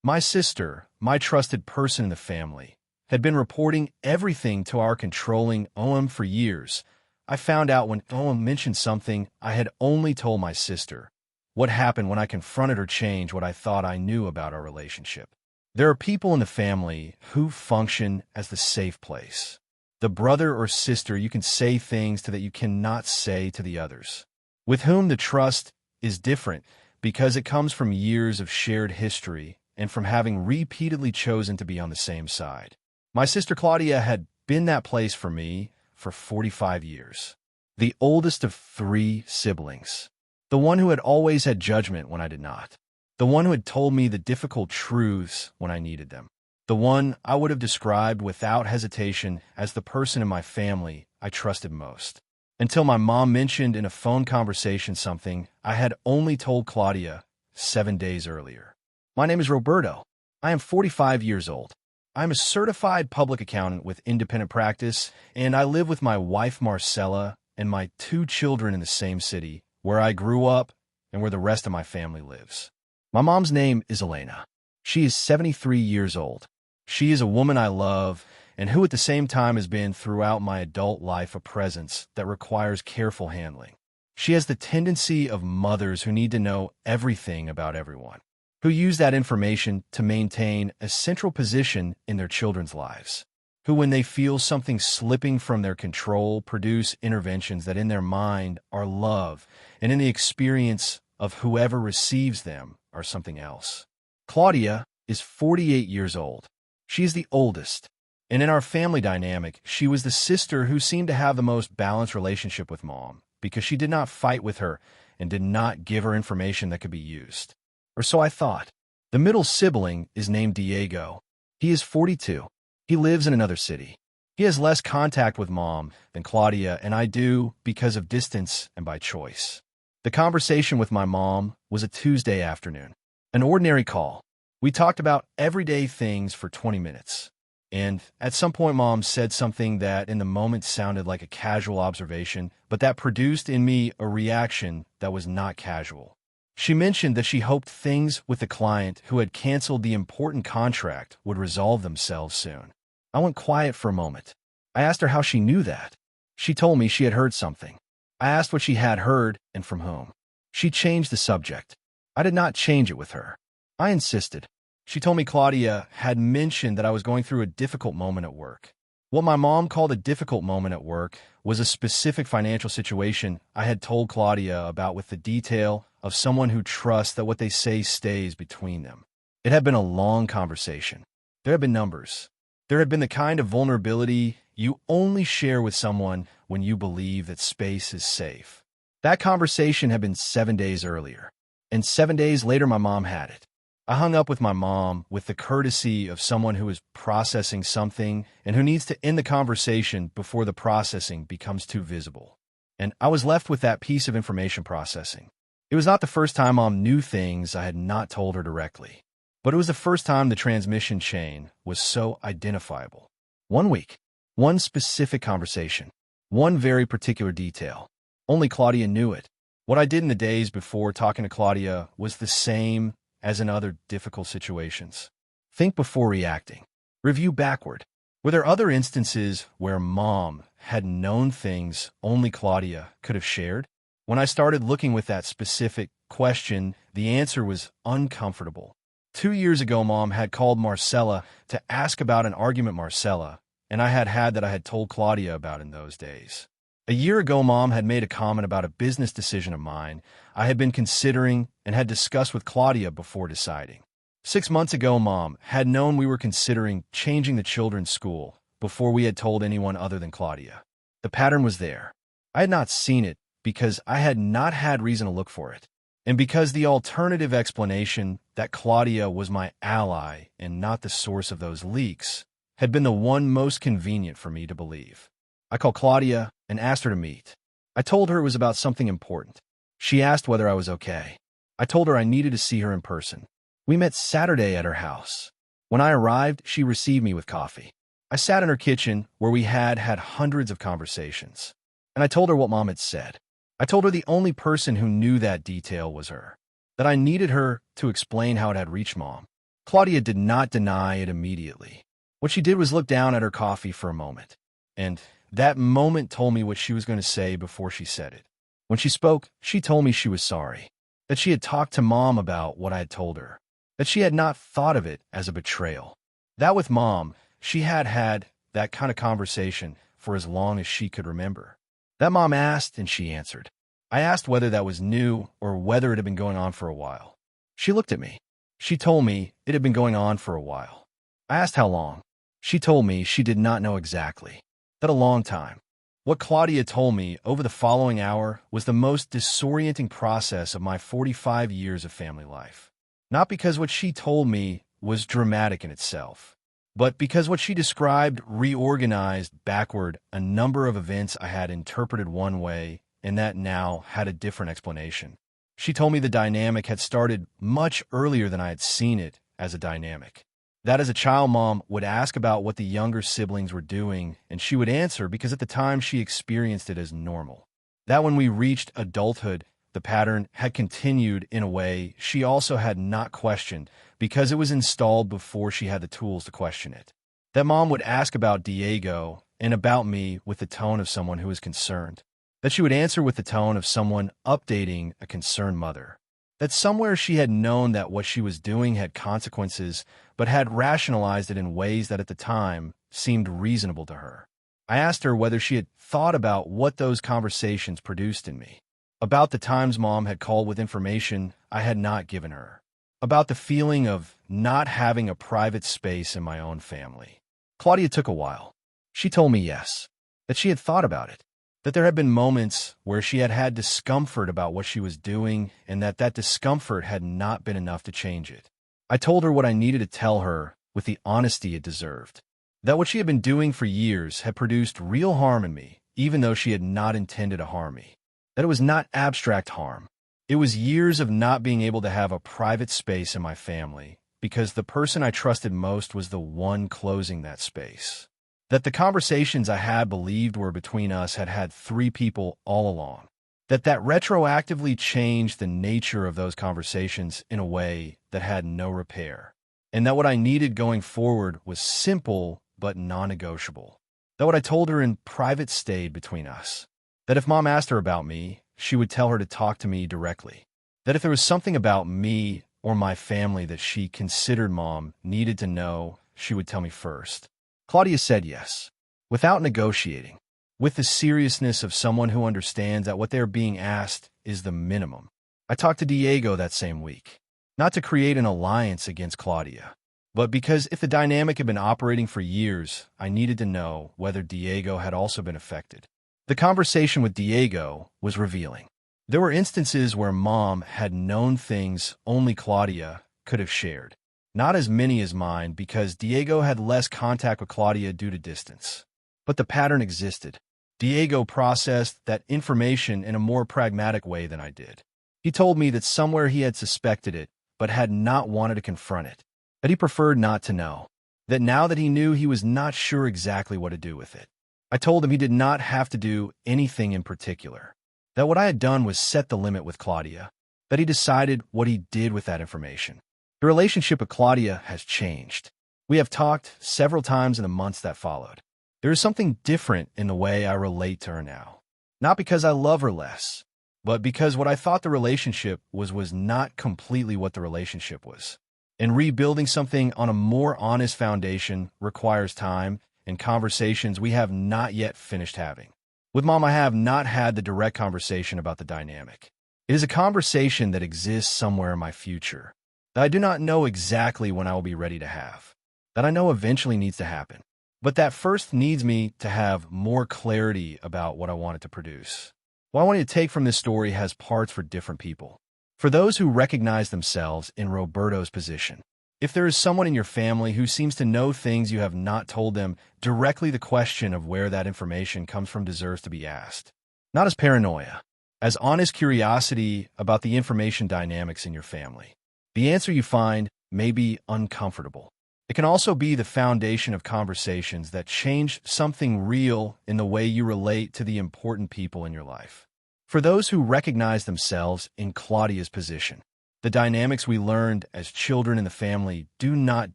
My sister, my trusted person in the family, had been reporting everything to our controlling OM for years. I found out when OM mentioned something I had only told my sister. What happened when I confronted her changed what I thought I knew about our relationship. There are people in the family who function as the safe place. The brother or sister you can say things to that you cannot say to the others, with whom the trust is different because it comes from years of shared history and from having repeatedly chosen to be on the same side. My sister Claudia had been that place for me for 45 years. The oldest of 3 siblings. The one who had always had judgment when I did not. The one who had told me the difficult truths when I needed them. The one I would have described without hesitation as the person in my family I trusted most. Until my mom mentioned in a phone conversation something I had only told Claudia 7 days earlier. My name is Roberto. I am 45 years old. I am a certified public accountant with independent practice, and I live with my wife Marcella and my 2 children in the same city, where I grew up and where the rest of my family lives. My mom's name is Elena. She is 73 years old. She is a woman I love and who at the same time has been throughout my adult life a presence that requires careful handling. She has the tendency of mothers who need to know everything about everyone, who use that information to maintain a central position in their children's lives, who when they feel something slipping from their control produce interventions that in their mind are love and in the experience of whoever receives them are something else. Claudia is 48 years old. She is the oldest, and in our family dynamic, she was the sister who seemed to have the most balanced relationship with Mom because she did not fight with her and did not give her information that could be used. Or so I thought. The middle sibling is named Diego. He is 42. He lives in another city. He has less contact with Mom than Claudia and I do because of distance and by choice. The conversation with my mom was a Tuesday afternoon. An ordinary call. We talked about everyday things for 20 minutes. And at some point, Mom said something that in the moment sounded like a casual observation, but that produced in me a reaction that was not casual. She mentioned that she hoped things with the client who had canceled the important contract would resolve themselves soon. I went quiet for a moment. I asked her how she knew that. She told me she had heard something. I asked what she had heard and from whom. She changed the subject. I did not change it with her. I insisted. She told me Claudia had mentioned that I was going through a difficult moment at work. What my mom called a difficult moment at work was a specific financial situation I had told Claudia about with the detail of someone who trusts that what they say stays between them. It had been a long conversation. There had been numbers. There had been the kind of vulnerability you only share with someone when you believe that space is safe. That conversation had been 7 days earlier, and 7 days later my mom had it. I hung up with my mom with the courtesy of someone who is processing something and who needs to end the conversation before the processing becomes too visible. And I was left with that piece of information processing. It was not the first time Mom knew things I had not told her directly, but it was the first time the transmission chain was so identifiable. 1 week, one specific conversation, one very particular detail. Only Claudia knew it. What I did in the days before talking to Claudia was the same as in other difficult situations. Think before reacting. Review backward. Were there other instances where Mom had known things only Claudia could have shared? When I started looking with that specific question, the answer was uncomfortable. 2 years ago, Mom had called Marcella to ask about an argument Marcella and I had told Claudia about in those days. A year ago, Mom had made a comment about a business decision of mine I had been considering and had discussed with Claudia before deciding. 6 months ago, Mom had known we were considering changing the children's school before we had told anyone other than Claudia. The pattern was there. I had not seen it because I had not had reason to look for it, and because the alternative explanation that Claudia was my ally and not the source of those leaks had been the one most convenient for me to believe. I called Claudia and asked her to meet. I told her it was about something important. She asked whether I was okay. I told her I needed to see her in person. We met Saturday at her house. When I arrived, she received me with coffee. I sat in her kitchen where we had hundreds of conversations. And I told her what Mom had said. I told her the only person who knew that detail was her. That I needed her to explain how it had reached Mom. Claudia did not deny it immediately. What she did was look down at her coffee for a moment, and that moment told me what she was going to say before she said it. When she spoke, she told me she was sorry, that she had talked to Mom about what I had told her, that she had not thought of it as a betrayal. That with Mom, she had had that kind of conversation for as long as she could remember. That Mom asked and she answered. I asked whether that was new or whether it had been going on for a while. She looked at me. She told me it had been going on for a while. I asked how long. She told me she did not know exactly, that a long time. What Claudia told me over the following hour was the most disorienting process of my 45 years of family life. Not because what she told me was dramatic in itself, but because what she described reorganized backward a number of events I had interpreted one way and that now had a different explanation. She told me the dynamic had started much earlier than I had seen it as a dynamic. That as a child, Mom would ask about what the younger siblings were doing, and she would answer because at the time she experienced it as normal. That when we reached adulthood, the pattern had continued in a way she also had not questioned because it was installed before she had the tools to question it. That Mom would ask about Diego and about me with the tone of someone who was concerned. That she would answer with the tone of someone updating a concerned mother. That somewhere she had known that what she was doing had consequences, but had rationalized it in ways that at the time seemed reasonable to her. I asked her whether she had thought about what those conversations produced in me. About the times Mom had called with information I had not given her. About the feeling of not having a private space in my own family. Claudia took a while. She told me yes, that she had thought about it. That there had been moments where she had had discomfort about what she was doing and that discomfort had not been enough to change it. I told her what I needed to tell her with the honesty it deserved. That what she had been doing for years had produced real harm in me, even though she had not intended to harm me. That it was not abstract harm. It was years of not being able to have a private space in my family because the person I trusted most was the one closing that space. That the conversations I had believed were between us had had three people all along. That retroactively changed the nature of those conversations in a way that had no repair. And that what I needed going forward was simple but non-negotiable. That what I told her in private stayed between us. That if Mom asked her about me, she would tell her to talk to me directly. That if there was something about me or my family that she considered Mom needed to know, she would tell me first. Claudia said yes, without negotiating, with the seriousness of someone who understands that what they are being asked is the minimum. I talked to Diego that same week, not to create an alliance against Claudia, but because if the dynamic had been operating for years, I needed to know whether Diego had also been affected. The conversation with Diego was revealing. There were instances where Mom had known things only Claudia could have shared. Not as many as mine because Diego had less contact with Claudia due to distance. But the pattern existed. Diego processed that information in a more pragmatic way than I did. He told me that somewhere he had suspected it, but had not wanted to confront it. That he preferred not to know. That now that he knew, he was not sure exactly what to do with it. I told him he did not have to do anything in particular. That what I had done was set the limit with Claudia. That he decided what he did with that information. The relationship with Claudia has changed. We have talked several times in the months that followed. There is something different in the way I relate to her now. Not because I love her less, but because what I thought the relationship was not completely what the relationship was. And rebuilding something on a more honest foundation requires time and conversations we have not yet finished having. With Mom, I have not had the direct conversation about the dynamic. It is a conversation that exists somewhere in my future, that I do not know exactly when I will be ready to have, that I know eventually needs to happen, but that first needs me to have more clarity about what I want it to produce. What I want you to take from this story has parts for different people. For those who recognize themselves in Roberto's position, if there is someone in your family who seems to know things you have not told them, directly the question of where that information comes from deserves to be asked. Not as paranoia, as honest curiosity about the information dynamics in your family. The answer you find may be uncomfortable. It can also be the foundation of conversations that change something real in the way you relate to the important people in your life. For those who recognize themselves in Claudia's position, The dynamics we learned as children in the family do not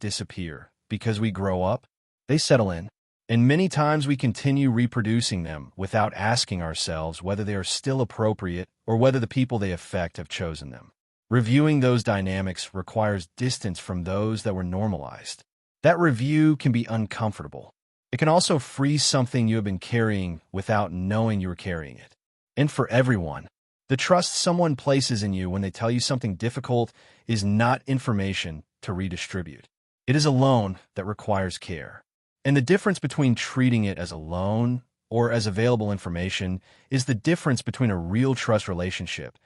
disappear because we grow up. They settle in. And many times we continue reproducing them without asking ourselves whether they are still appropriate or whether the people they affect have chosen them. Reviewing those dynamics requires distance from those that were normalized. That review can be uncomfortable. It can also free something you have been carrying without knowing you were carrying it. And for everyone, the trust someone places in you when they tell you something difficult is not information to redistribute. It is a loan that requires care. And the difference between treating it as a loan or as available information is the difference between a real trust relationship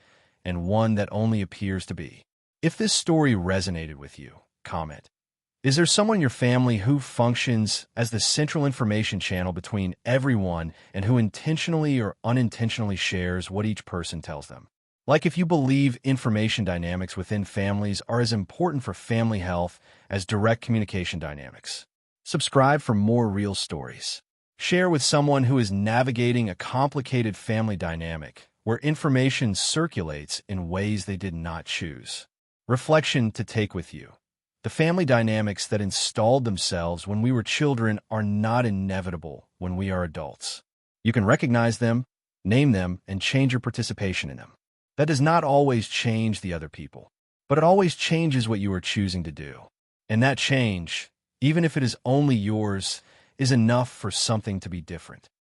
and one that only appears to be. If this story resonated with you, comment. Is there someone in your family who functions as the central information channel between everyone and who intentionally or unintentionally shares what each person tells them? Like if you believe information dynamics within families are as important for family health as direct communication dynamics. Subscribe for more real stories. Share with someone who is navigating a complicated family dynamic where information circulates in ways they did not choose. Reflection to take with you. The family dynamics that installed themselves when we were children are not inevitable when we are adults. You can recognize them, name them, and change your participation in them. That does not always change the other people, but it always changes what you are choosing to do. And that change, even if it is only yours, is enough for something to be different.